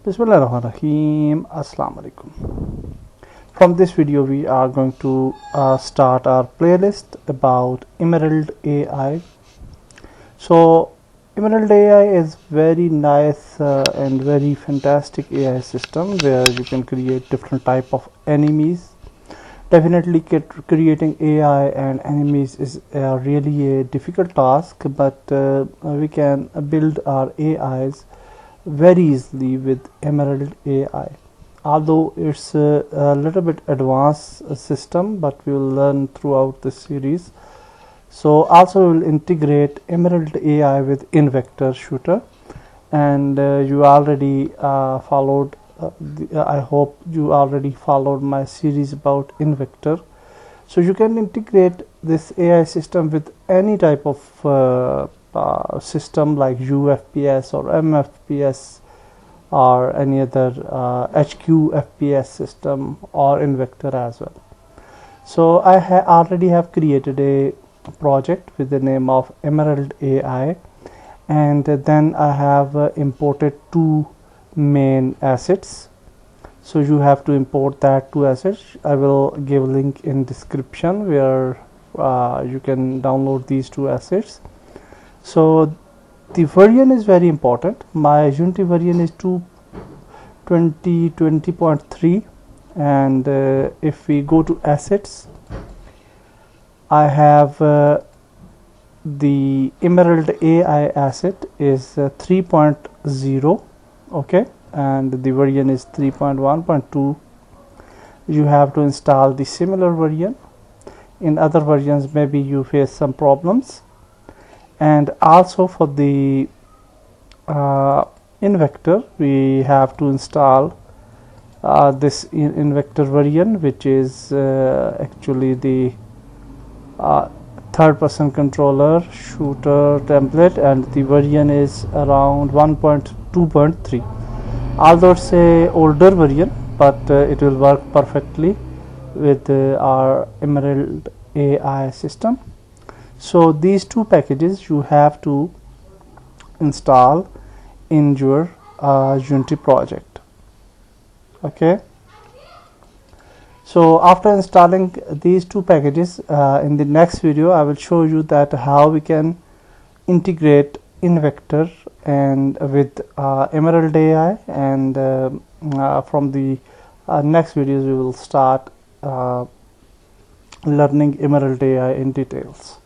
Bismillahirrahmanirrahim. Assalamu alaikum. From this video we are going to start our playlist about Emerald AI. So Emerald AI is very nice and very fantastic AI system where you can create different type of enemies. Definitely creating AI and enemies is really a difficult task, but we can build our AIs very easily with Emerald AI. Although it's a little bit advanced system, but we will learn throughout the series. So also we will integrate Emerald AI with InVector shooter, and you already followed I hope you already followed my series about InVector. So you can integrate this AI system with any type of system like UFPS or MFPS or any other HQFPS system or InVector as well. So I already have created a project with the name of Emerald AI, and then I have imported two main assets. So you have to import that two assets. I will give a link in description where you can download these two assets. So the version is very important. My Unity version is 20.3, and if we go to assets, I have the Emerald AI asset is 3.0, okay, and the version is 3.1.2. you have to install the similar version. In other versions maybe you face some problems. And also for the InVector we have to install this InVector version, which is actually the third person controller shooter template, and the version is around 1.2.3. although it's a older version, but it will work perfectly with our Emerald AI system. So these two packages you have to install in your Unity project. Okay, so after installing these two packages, in the next video I will show you that how we can integrate InVector and with Emerald AI, and from the next videos we will start learning Emerald AI in details.